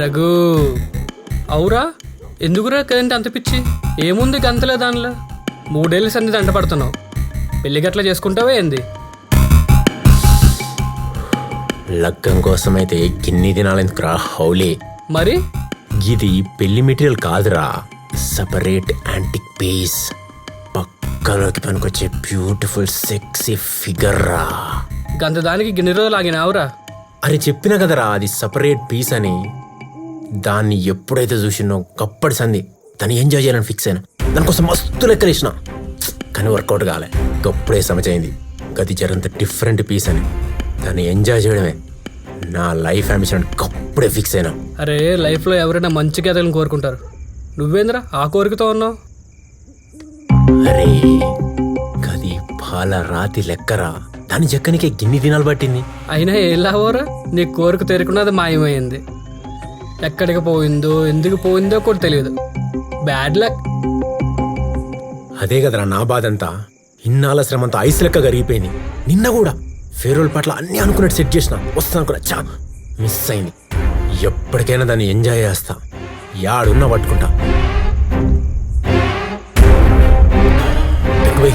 రఘు అవురా, ఎందుకురా కదంటే అంత పిచ్చి? ఏముంది గంతలే దానిలో? 3 ఏళ్ళ సంది దండ పడుతున్నావు. పెళ్లి గట్లా చేసుకుంటావా ఏంది? లగ్గం కోసమైతే గిన్ని దినాలెందుకురా హౌలీ? మరి ఇది పెళ్లి మెటీరియల్ కాదురా, సపరేట్ యాంటిక్ పీస్. పక్కలోకి పనికొచ్చే బ్యూటిఫుల్ సెక్సీ ఫిగర్ రా. గంత దానికి గిన్ని రోజులు ఆగినావురా? అరే చెప్పినా కదరా, అది సపరేట్ పీస్ అని. దాన్ని ఎప్పుడైతే చూసినో కప్పటి సంది దాన్ని ఎంజాయ్ చేయాలని ఫిక్స్ అయినా. దానికోసం మస్తు లెక్కలేసిన, కానీ వర్కౌట్ కాలే. గప్పుడే సమచైంది గది జరంత డిఫరెంట్ పీస్ అని. దాన్ని ఎంజాయ్ చేయడమే నా లైఫ్ అంబిషన్. గప్పుడే ఫిక్స్ అయినా. అరే లైఫ్లో ఎవరైనా మంచి కథలను కోరుకుంటారు, నువ్వేంద్రా ఆ కోరికతో ఉన్నావు? అరే గది పాల రాతి లెక్కరా, దాని చెక్కనికే గిన్ని దినాలు పట్టింది. అయినా ఎలావోరా, నీ కోరిక తెరుకున్నది మాయమైంది. ఎక్కడికి పోయిందో ఎందుకు పోయిందో కూడా తెలియదు. Bad luck. అదే కదరా నా బాధంతా. ఇన్నాళ్ళ శ్రమంతా ఐస్ లెక్క కరిగిపోయింది. నిన్న కూడా ఫేరోల్ పట్ల అన్నీ అనుకున్నట్టు సెట్ చేసిన, వస్తా అనుకున్నా, చా మిస్ అయింది. ఎప్పటికైనా దాన్ని ఎంజాయ్ చేస్తా, యాడున్నా పట్టుకుంటా. ఎక్కువై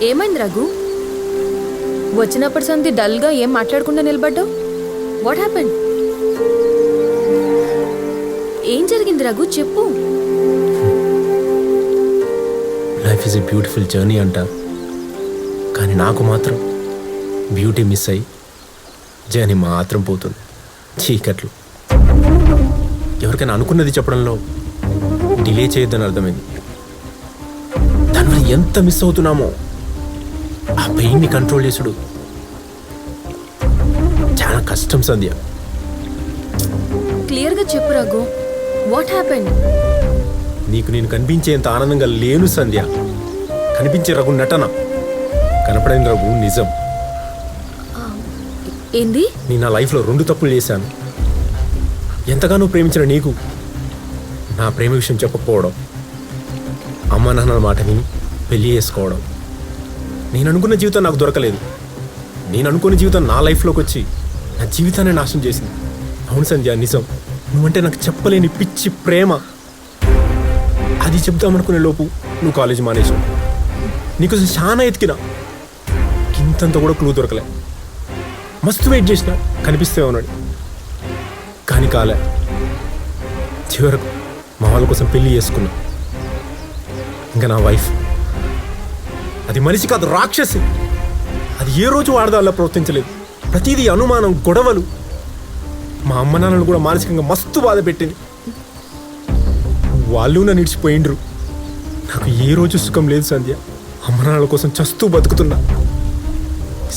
ఏమైంది రఘు? వచ్చినప్పటి సంది డల్గా ఏం మాట్లాడకుండా నిలబడ్డావు? What happened? ఏం జరిగింది రఘు, చెప్పు. Life is a beautiful journey అంటారు, కానీ నాకు మాత్రం బ్యూటీ మిస్ అయ్యి జర్నీ మాత్రం పోతుంది చీకట్లు. ఎవరికైనా అనుకున్నది చెప్పడంలో డిలే చేయొద్దని అర్థమైంది. దానివల్ల ఎంత మిస్ అవుతున్నామో. ఆ పెయిన్ని కంట్రోల్ చేసుడు చాలా కష్టం సంధ్య. క్లియర్గా చెప్పు రఘు, వాట్ హ్యాపెండ్? నీకు నేను కనిపించేంత ఆనందంగా లేను సంధ్య. కనిపించే రఘు నటన, కనపడని రఘు నిజం. ఏంది? నేను నా లైఫ్లో 2 తప్పులు చేశాను. ఎంతగానో ప్రేమించిన నీకు నా ప్రేమ విషయం చెప్పకపోవడం, అమ్మ నాన్నల మాట విని పెళ్లి చేసుకోవడం. నేను అనుకున్న జీవితం నాకు దొరకలేదు. నేను అనుకున్న జీవితం నా లైఫ్లోకి వచ్చి నా జీవితాన్ని నాశనం చేసింది. అవును సంధ్య, నిజం. నువ్వంటే నాకు చెప్పలేని పిచ్చి ప్రేమ. అది చెప్దామనుకునే లోపు నువ్వు కాలేజ్ మానేసావు. నీకోసం చాలా ఎతికినా, ఇంతంత కూడా క్లూ దొరకలే. మస్తు వెయిట్ చేసిన, కనిపిస్తే ఉన్నాడు, కానీ కాలే. చివరకు మా వాళ్ళ కోసం పెళ్లి చేసుకున్నా. ఇంకా నా వైఫ్ అది మనిషి కాదు, రాక్షసి. అది ఏ రోజు వాడదాల్లా ప్రవర్తించలేదు. ప్రతిదీ అనుమానం, గొడవలు. మా అమ్మ నాన్నలు కూడా మానసికంగా మస్తు బాధ పెట్టింది. వాళ్ళు నన్ను నిడిచిపోయిండ్రు. నాకు ఏ రోజు సుఖం లేదు సంధ్య. అమ్మ నాన్నల కోసం చస్తూ బతుకుతున్నా,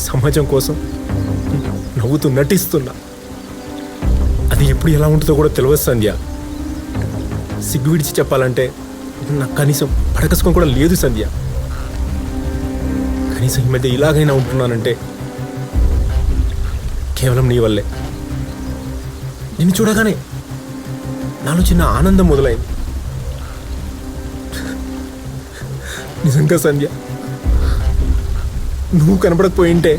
సమాజం కోసం నవ్వుతూ నటిస్తున్నా. అది ఎప్పుడు ఎలా ఉంటుందో కూడా తెలియదు సంధ్య. సిగ్గు విడిచి చెప్పాలంటే నాకు కనీసం పడకసుకొని కూడా లేదు సంధ్య. కనీసం ఈ మధ్య ఇలాగైనా ఉంటున్నానంటే కేవలం నీ వల్లే. నిన్ను చూడగానే నాలో చిన్న ఆనందం మొదలైంది. నిజంగా సంధ్య, నువ్వు కనపడకపోయింటే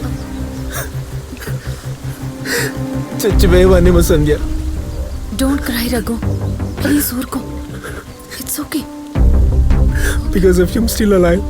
చచ్చిపోయేవాన్నేమో సంధ్య. డోంట్ క్రై రఘు, ప్లీజ్ ఊరుకో. It's okay. Because of you, I'm still alive.